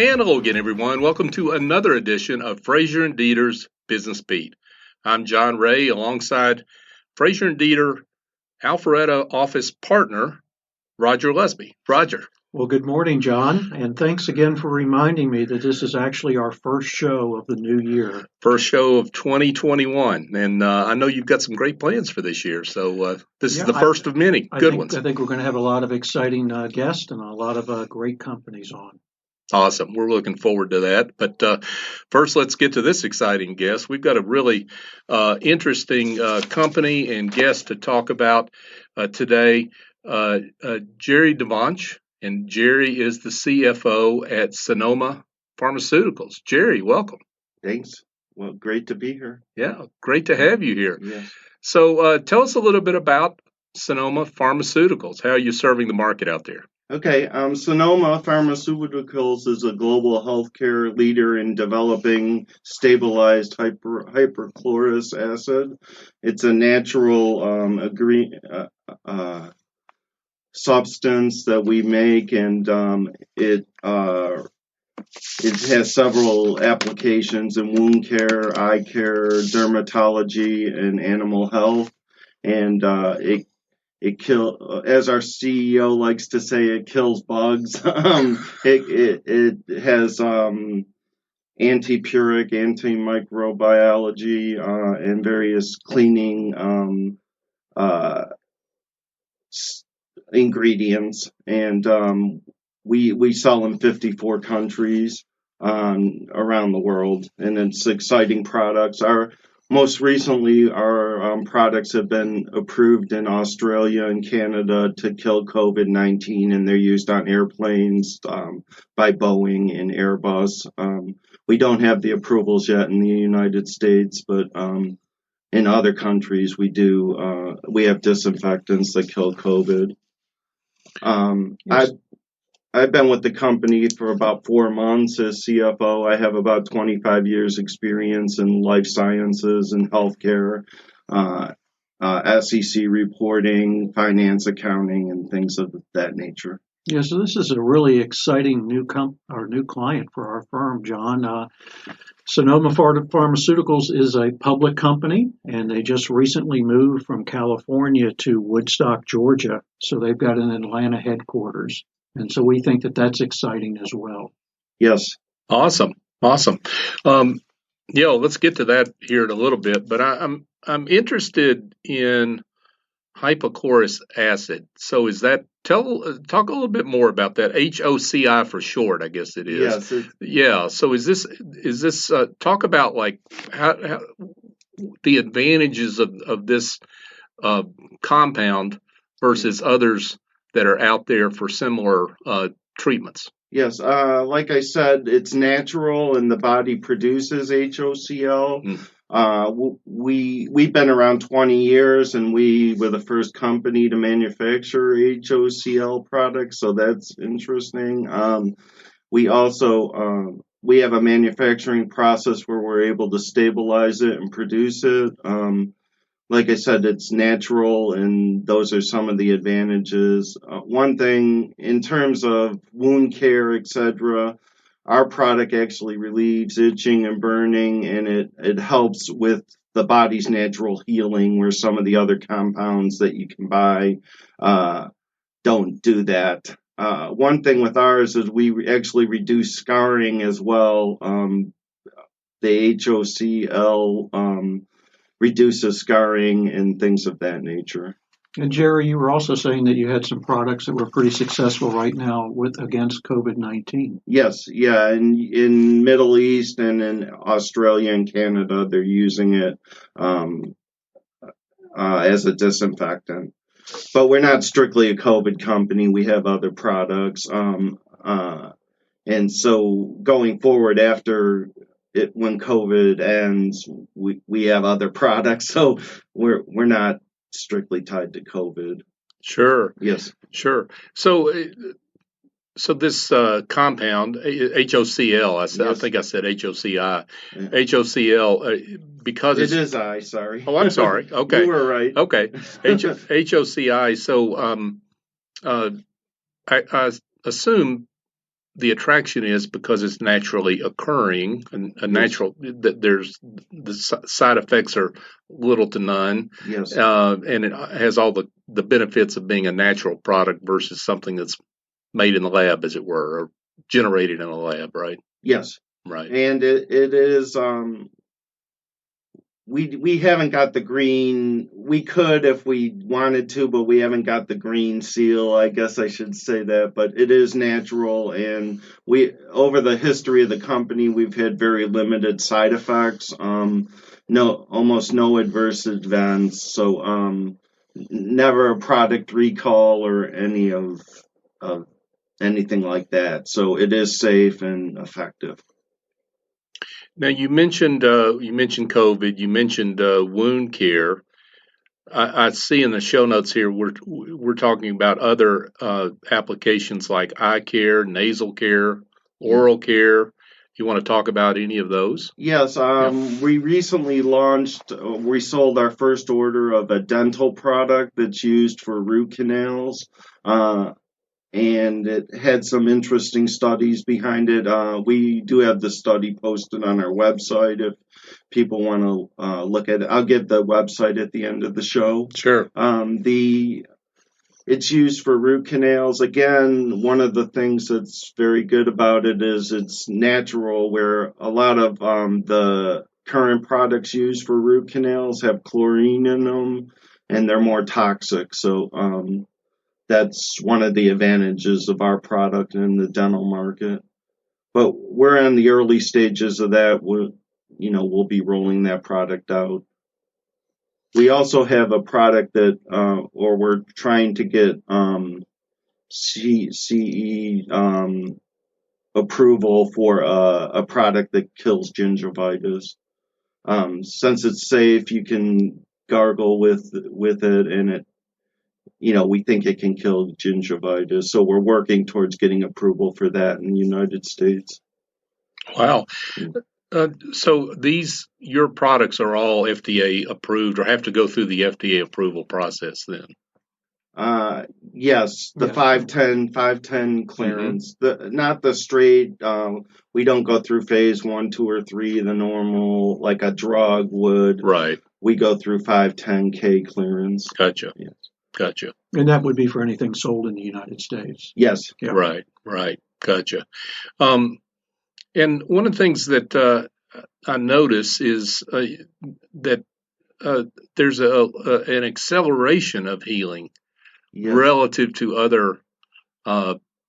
And hello again, everyone. Welcome to another edition of Frazier Deeter's Business Beat. I'm John Ray, alongside Frazier Deeter Alpharetta office partner, Roger Lusby. Roger. Well, good morning, John, and thanks again for reminding me that this is actually our first show of the new year. First show of 2021, and I know you've got some great plans for this year, so this is the first of many good ones. I think we're going to have a lot of exciting guests and a lot of great companies on. Awesome. We're looking forward to that. But first, let's get to this exciting guest. We've got a really interesting company and guest to talk about today, Jerry Dvonch. And Jerry is the CFO at Sonoma Pharmaceuticals. Jerry, welcome. Thanks. Well, great to be here. Yeah, great to have you here. Yes. So tell us a little bit about Sonoma Pharmaceuticals. How are you serving the market out there? Okay, Sonoma Pharmaceuticals is a global healthcare leader in developing stabilized hypochlorous acid. It's a natural substance that we make, and it has several applications in wound care, eye care, dermatology, and animal health. And it kills, as our CEO likes to say, it kills bugs. It has antipuric, antimicrobiology, and various cleaning ingredients. And we sell in 54 countries around the world, and it's exciting products. Most recently, our products have been approved in Australia and Canada to kill COVID-19, and they're used on airplanes by Boeing and Airbus. We don't have the approvals yet in the United States, but in other countries we do. We have disinfectants that kill COVID. Yes. I've been with the company for about 4 months as CFO. I have about 25 years experience in life sciences and healthcare, SEC reporting, finance, accounting, and things of that nature. Yeah, so this is a really exciting new client for our firm, John. Sonoma Pharmaceuticals is a public company, and they just recently moved from California to Woodstock, Georgia. So they've got an Atlanta headquarters. And so we think that that's exciting as well. Yes. Awesome. Let's get to that here in a little bit, but I'm interested in hypochlorous acid. So is that talk a little bit more about that? HOCI for short, I guess it is. Yes. Yeah. So is this talk about like how the advantages of this compound versus others that are out there for similar treatments? Yes, like I said, it's natural and the body produces HOCl. We've been around 20 years, and we were the first company to manufacture HOCl products, so that's interesting. We also we have a manufacturing process where we're able to stabilize it and produce it. Like I said, it's natural, and those are some of the advantages. One thing, in terms of wound care, etc., our product actually relieves itching and burning, and it helps with the body's natural healing, where some of the other compounds that you can buy don't do that. One thing with ours is we actually reduce scarring as well. The HOCl reduces scarring and things of that nature. And Jerry, you were also saying that you had some products that were pretty successful right now against COVID-19. Yes, yeah, in Middle East and in Australia and Canada, they're using it as a disinfectant. But we're not strictly a COVID company. We have other products. And so going forward after when COVID ends, we have other products. So we're not strictly tied to COVID. Sure. Yes. Sure. So this compound, HOCl, Yes. I think I said HOCI. Yeah. HOCl, because it is I, sorry. Oh, I'm sorry. Okay. You were right. Okay. HOCI. So I assume the attraction is because it's naturally occurring, and a natural that there's the side effects are little to none, Yes. And it has all the benefits of being a natural product versus something that's made in the lab, as it were, or generated in a lab, right? Yes. Right. And it is we haven't got the green. We could if we wanted to, but we haven't got the green seal. I guess I should say that, but it is natural, and we over the history of the company, we've had very limited side effects. Almost no adverse events. So never a product recall or any of anything like that. So it is safe and effective. Now you mentioned COVID. You mentioned wound care. I see in the show notes here we're talking about other applications like eye care, nasal care, oral care. You want to talk about any of those? Yes. We recently launched. We sold our first order of a dental product that's used for root canals. And it had some interesting studies behind it. We do have the study posted on our website if people want to look at it. I'll give the website at the end of the show. Sure. It's used for root canals. Again, one of the things that's very good about it is it's natural, where a lot of the current products used for root canals have chlorine in them, and they're more toxic. So that's one of the advantages of our product in the dental market. But we're in the early stages of that. We'll be rolling that product out. We also have a product that, or we're trying to get CE approval for a product that kills gingivitis. Since it's safe, you can gargle with it, and it we think it can kill gingivitis. So we're working towards getting approval for that in the United States. Wow. So your products are all FDA approved, or have to go through the FDA approval process then? Yes, the 510 clearance, not the straight. We don't go through phase 1, 2, or 3, the normal, like a drug would. Right. We go through 510K clearance. Gotcha. Yes. Gotcha. And that would be for anything sold in the United States. Yes. Yeah. Right. Gotcha. And one of the things that I notice is that there's an acceleration of healing relative to other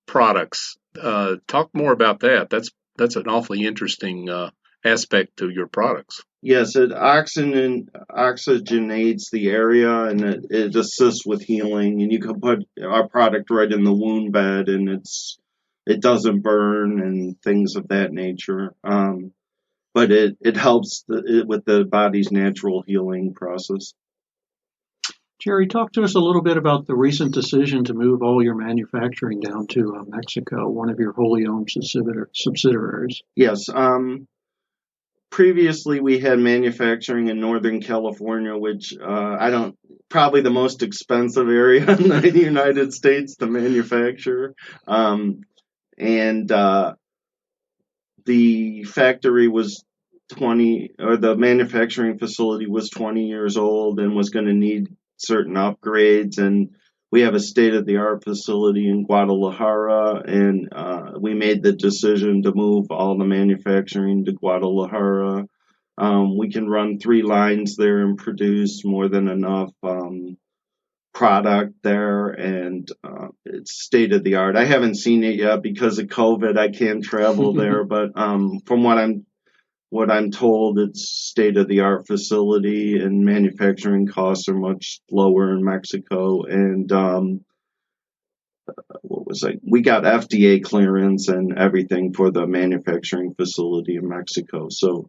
products. Talk more about that. That's an awfully interesting aspect to your products. Yes, it oxygenates the area, and it assists with healing. And you can put our product right in the wound bed, and it doesn't burn and things of that nature. But it helps with the body's natural healing process. Jerry, talk to us a little bit about the recent decision to move all your manufacturing down to Mexico, one of your wholly owned subsidiaries. Yes. Previously, we had manufacturing in Northern California, which probably the most expensive area in the United States to manufacture. The factory was the manufacturing facility was 20 years old and was going to need certain upgrades. And we have a state-of-the-art facility in Guadalajara, and we made the decision to move all the manufacturing to Guadalajara. We can run 3 lines there and produce more than enough product there, and it's state-of-the-art. I haven't seen it yet because of COVID. I can't travel there, but from what I'm told, it's state-of-the-art facility, and manufacturing costs are much lower in Mexico. And we got FDA clearance and everything for the manufacturing facility in Mexico. So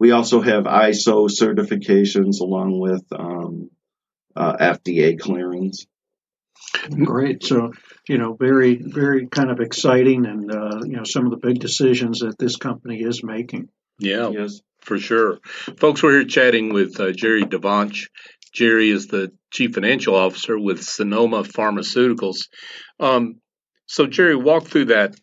we also have ISO certifications along with FDA clearance. Great. So, very, very kind of exciting, and, some of the big decisions that this company is making. Yeah, yes, for sure. Folks, we're here chatting with Jerry Dvonch. Jerry is the Chief Financial Officer with Sonoma Pharmaceuticals. So, Jerry, walk through that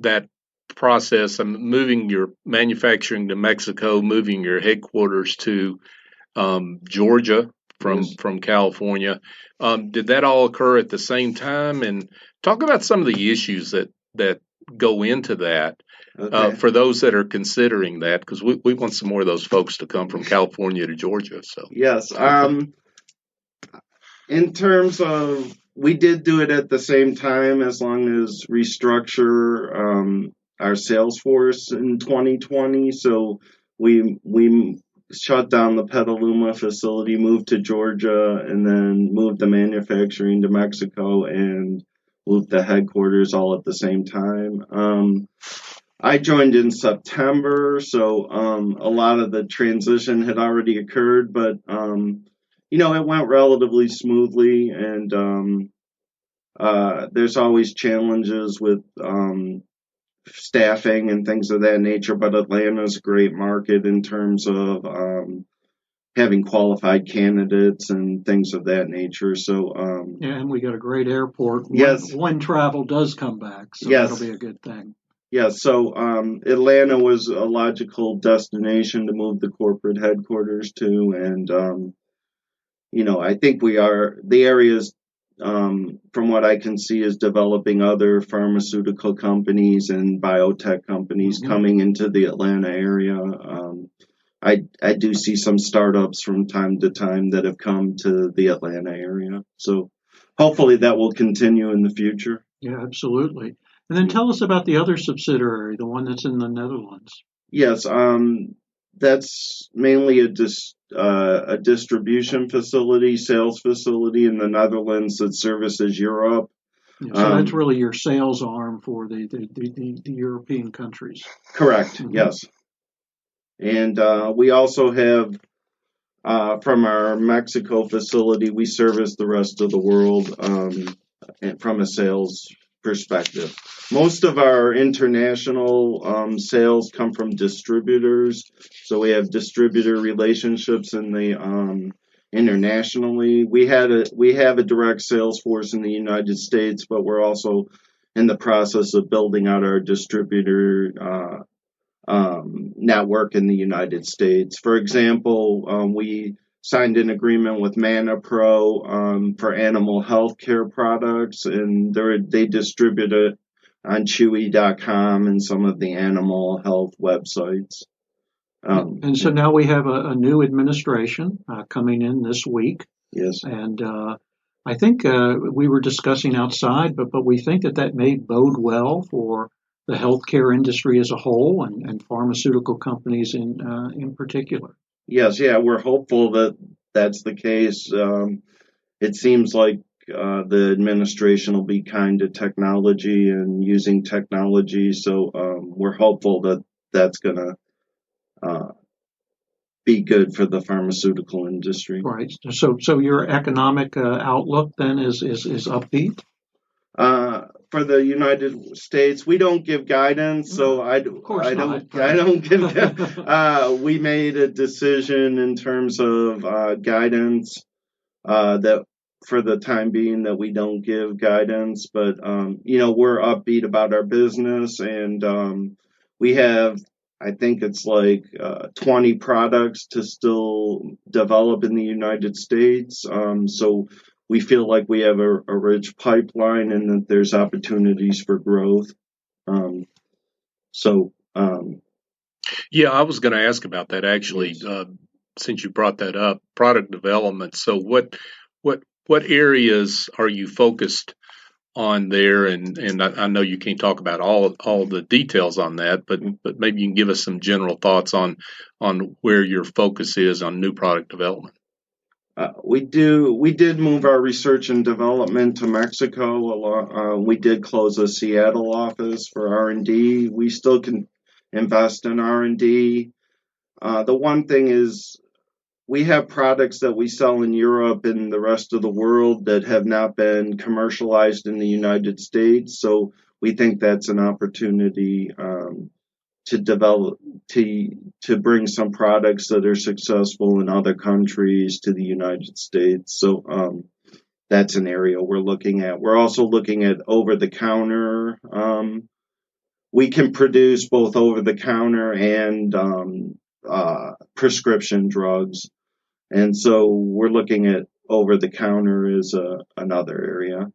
that process of moving your manufacturing to Mexico, moving your headquarters to Georgia from California. Did that all occur at the same time? And talk about some of the issues that go into that for those that are considering that, because we want some more of those folks to come from California to Georgia. So yes, in terms of, we did do it at the same time, as long as restructure our sales force in 2020. So we shut down the Petaluma facility, moved to Georgia, and then moved the manufacturing to Mexico and moved the headquarters all at the same time. I joined in September, so a lot of the transition had already occurred, but it went relatively smoothly, and there's always challenges with staffing and things of that nature, but Atlanta's a great market in terms of having qualified candidates and things of that nature. So and we got a great airport yes, when travel does come back, so yes, that'll be a good thing. Yeah, so Atlanta was a logical destination to move the corporate headquarters to, and I think the areas, from what I can see, is developing other pharmaceutical companies and biotech companies coming into the Atlanta area. I do see some startups from time to time that have come to the Atlanta area, so hopefully that will continue in the future. Yeah, absolutely. And then tell us about the other subsidiary, the one that's in the Netherlands. Yes, that's mainly a distribution facility, sales facility in the Netherlands that services Europe. Yeah, so that's really your sales arm for the European countries. Correct, yes. And we also have, from our Mexico facility, we service the rest of the world from a sales perspective. Most of our international sales come from distributors, so we have distributor relationships in the internationally. We have a direct sales force in the United States, but we're also in the process of building out our distributor network in the United States. For example, we signed an agreement with ManaPro for animal health care products, and they distribute it on Chewy.com and some of the animal health websites. And so now we have a new administration coming in this week. Yes. And I think we were discussing outside, but we think that may bode well for the healthcare industry as a whole and pharmaceutical companies in particular. Yes, yeah, we're hopeful that that's the case. It seems like the administration will be kind to technology and using technology, so we're hopeful that that's going to be good for the pharmaceutical industry. Right. So your economic outlook then is upbeat? For the United States, we don't give guidance, so I don't give. We made a decision in terms of guidance that for the time being that we don't give guidance, but we're upbeat about our business, and we have, I think it's like 20 products to still develop in the United States. So we feel like we have a rich pipeline and that there's opportunities for growth. Yeah, I was going to ask about that actually, since you brought that up, product development. So what areas are you focused on there? And I know you can't talk about all the details on that, but maybe you can give us some general thoughts on where your focus is on new product development. We did move our research and development to Mexico. We did close a Seattle office for R&D. We still can invest in R&D. The one thing is we have products that we sell in Europe and the rest of the world that have not been commercialized in the United States. So we think that's an opportunity to develop, to bring some products that are successful in other countries to the United States. So that's an area we're looking at. We're also looking at over-the-counter we can produce both over-the-counter and prescription drugs. And so we're looking at over-the-counter as another area.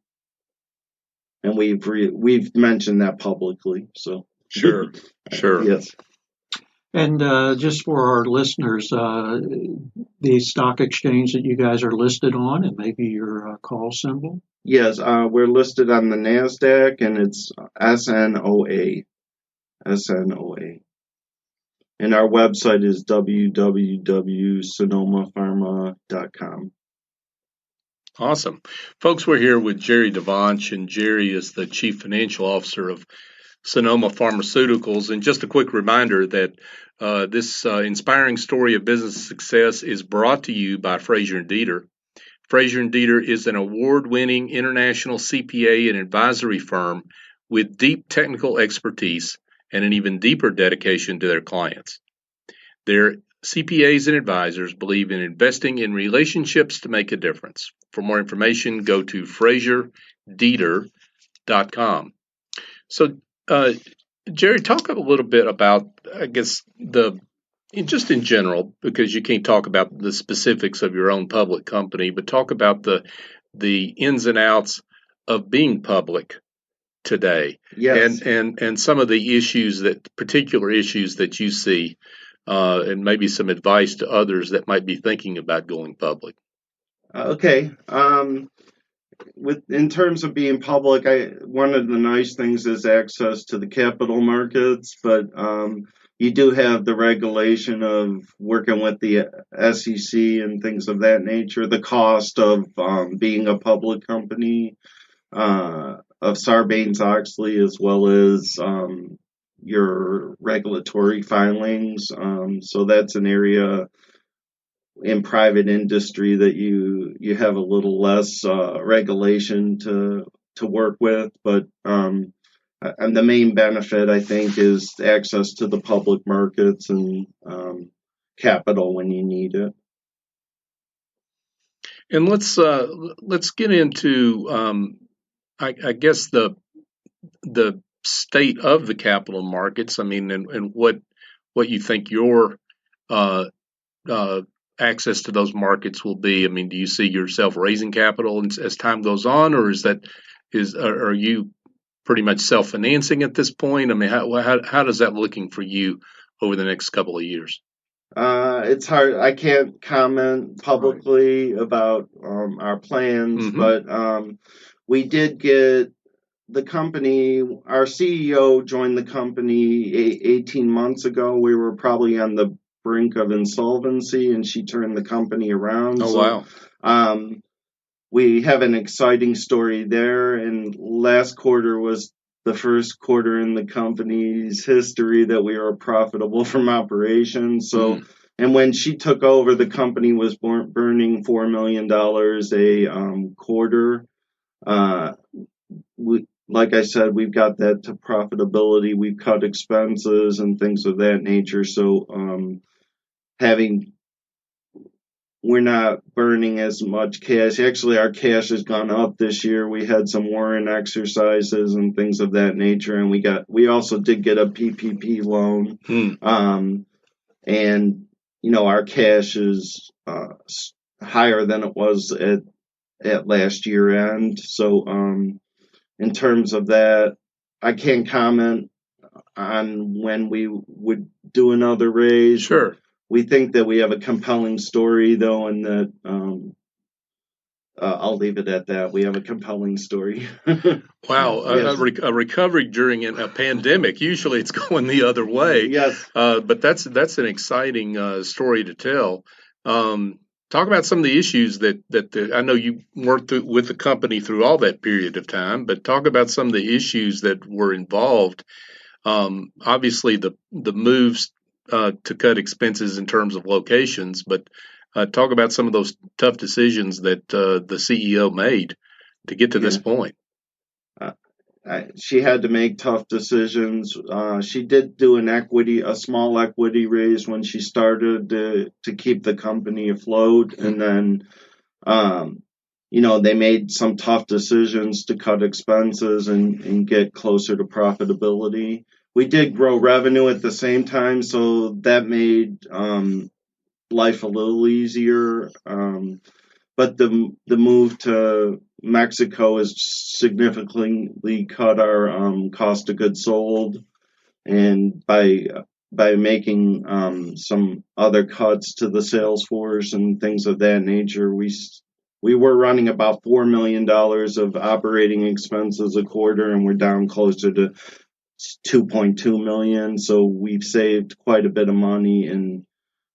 And we've mentioned that publicly. So Sure. Yes. And just for our listeners, the stock exchange that you guys are listed on, and maybe your call symbol. Yes, we're listed on the NASDAQ, and it's SNOA. SNOA. And our website is www.sonomapharma.com. Awesome. Folks, we're here with Jerry Dvonch, and Jerry is the Chief Financial Officer of Sonoma Pharmaceuticals. And just a quick reminder that this inspiring story of business success is brought to you by Frazier Deeter. Frazier Deeter is an award-winning international CPA and advisory firm with deep technical expertise and an even deeper dedication to their clients. Their CPAs and advisors believe in investing in relationships to make a difference. For more information, go to FrazierDeeter.com. So, Jerry, talk a little bit about, I guess, just in general, because you can't talk about the specifics of your own public company, but talk about the ins and outs of being public today. Yes. And some of the particular issues that you see, and maybe some advice to others that might be thinking about going public. Okay. In terms of being public, one of the nice things is access to the capital markets, but you do have the regulation of working with the SEC and things of that nature. The cost of being a public company, of Sarbanes-Oxley, as well as your regulatory filings. So that's an area in private industry that you have a little less regulation to work with, but and the main benefit, I think, is access to the public markets and capital when you need it. And let's get into I guess the state of the capital markets. I mean, and what you think your access to those markets will be. I mean, do you see yourself raising capital as time goes on, or are you pretty much self-financing at this point? I mean, how does that looking for you over the next couple of years? It's hard. I can't comment publicly about our plans, but we did get the company. Our CEO joined the company 18 months ago. We were probably on the brink of insolvency, and she turned the company around. Oh, wow. We have an exciting story there, and last quarter was the first quarter in the company's history that we were profitable from operations. So, and when she took over, the company was burning $4 million a quarter. Like I said, we've got that to profitability. We've cut expenses and things of that nature. So, we're not burning as much cash. Actually, our cash has gone up this year. We had some warrant exercises and things of that nature, and we also did get a PPP loan. And our cash is higher than it was at last year end. So, in terms of that, I can't comment on when we would do another raise. Sure. We think that we have a compelling story, though, and that I'll leave it at that. We have a compelling story. Wow, yes. A recovery during a pandemic. Usually, it's going the other way. Yes, but that's an exciting story to tell. Talk about some of the issues that I know you worked with the company through all that period of time. But talk about some of the issues that were involved. Obviously, the moves to cut expenses in terms of locations, but talk about some of those tough decisions that the CEO made to get to this point. She had to make tough decisions. She did do a small equity raise when she started to keep the company afloat, and then they made some tough decisions to cut expenses and get closer to profitability. we did grow revenue at the same time, so that made life a little easier. But the move to Mexico has significantly cut our cost of goods sold, and by making some other cuts to the sales force and things of that nature, we were running about $4 million of operating expenses a quarter, and we're down closer to 2.2 million. So we've saved quite a bit of money in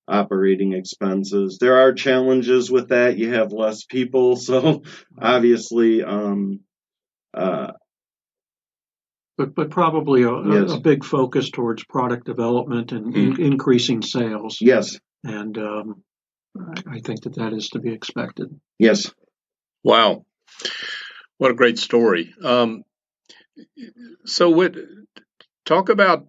operating expenses. There are challenges with that. You have less people, so obviously, but probably yes, a big focus towards product development and increasing sales. yes, And I think that is to be expected. yes. Wow, what a great story. So talk about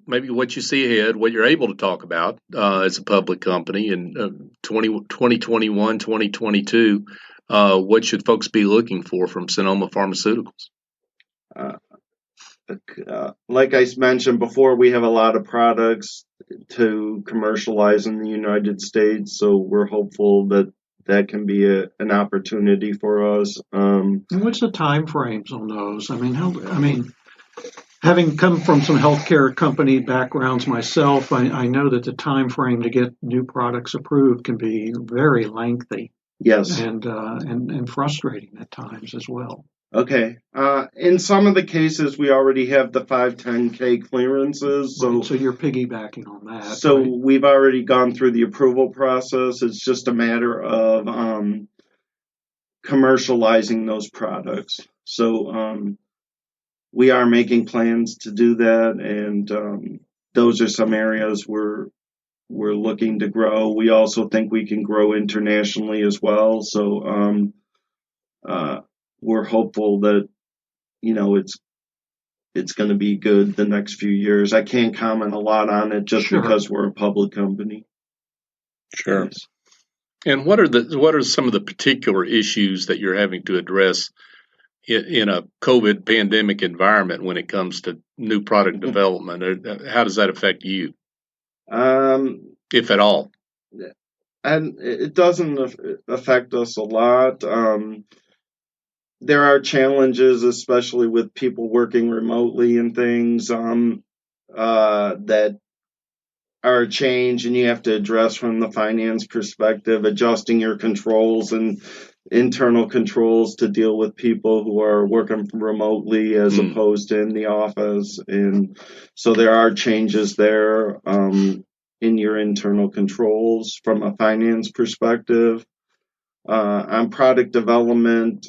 maybe what you see ahead, what you're able to talk about as a public company in 2021, 2022. What should folks be looking for from Sonoma Pharmaceuticals? Like I mentioned before, we have a lot of products to commercialize in the United States, so we're hopeful that can be an opportunity for us. And what's the time frames on those? I mean, having come from some healthcare company backgrounds myself, I know that the time frame to get new products approved can be very lengthy. Yes. And frustrating at times as well. Okay. In some of the cases, we already have the 510K clearances. So, right, so you're piggybacking on that. So right? We've already gone through the approval process. It's just a matter of commercializing those products. So we are making plans to do that, and those are some areas we're looking to grow. We also think we can grow internationally as well. So we're hopeful that it's going to be good the next few years. I can't comment a lot on it just because we're a public company. Sure. Yes. And what are some of the particular issues that you're having to address in a COVID pandemic environment when it comes to new product development? How does that affect you, if at all? And it doesn't affect us a lot. There are challenges, especially with people working remotely and things that are a change, and you have to address from the finance perspective, adjusting your controls and internal controls to deal with people who are working remotely as opposed to in the office. And so there are changes there in your internal controls from a finance perspective. On product development,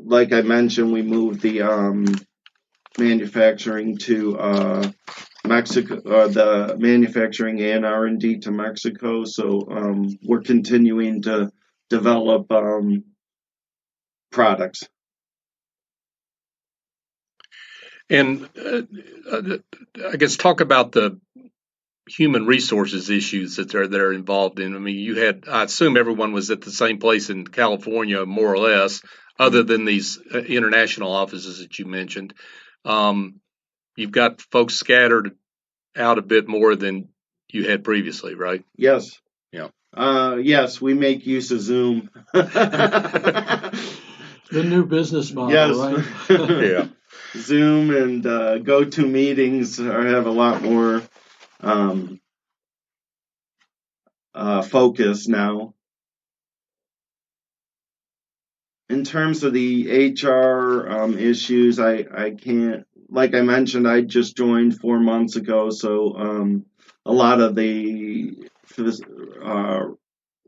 like I mentioned, we moved the manufacturing to Mexico, the manufacturing and R&D to Mexico. So we're continuing to develop products. And I guess talk about the human resources issues that are involved in. I mean, I assume everyone was at the same place in California, more or less, other than these international offices that you mentioned. You've got folks scattered out a bit more than you had previously, right? Yes. Yeah. Yes, we make use of Zoom. The new business model, right? Yeah. Zoom and GoToMeetings have a lot more focus now. In terms of the HR issues, I can't, like I mentioned, I just joined 4 months ago, so a lot of the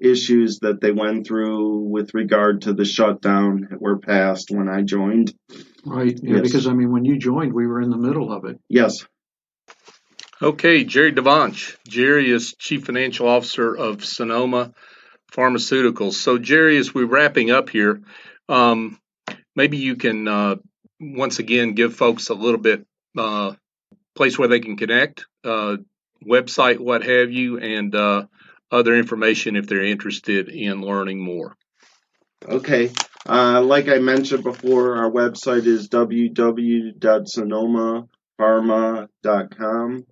issues that they went through with regard to the shutdown were passed when I joined. Right, yeah, yes. Because, when you joined, we were in the middle of it. Yes. Okay, Jerry Dvonch. Jerry is Chief Financial Officer of Sonoma Pharmaceuticals. So, Jerry, as we're wrapping up here, maybe you can once again give folks a little bit place where they can connect, website, what have you, and other information if they're interested in learning more. Okay. Like I mentioned before, our website is www.sonomapharma.com.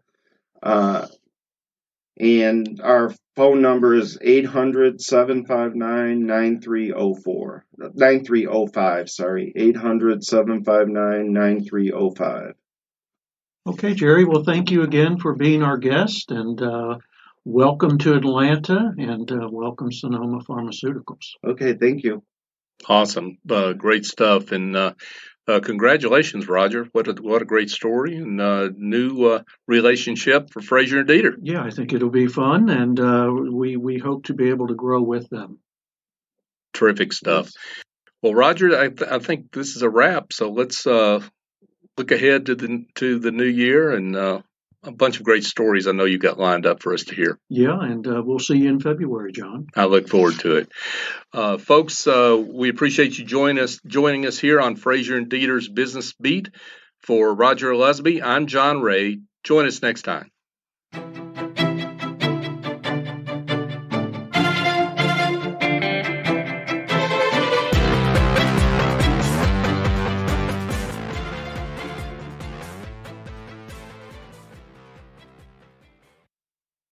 And our phone number is 800-759-9304. 9305, sorry. 800-759-9305. Okay, Jerry. Well, thank you again for being our guest, and welcome to Atlanta, and welcome Sonoma Pharmaceuticals. Okay, thank you. Awesome. Great stuff. And congratulations, Roger. What a great story and new relationship for Frazier Deeter. Yeah, I think it'll be fun, and we hope to be able to grow with them. Terrific stuff. Yes. Well, Roger, I think this is a wrap. So let's look ahead to the new year and a bunch of great stories I know you got lined up for us to hear. Yeah, and we'll see you in February, John. I look forward to it. Folks, we appreciate you joining us here on Frazier and Deeter's Business Beat. For Roger Lusby, I'm John Ray. Join us next time.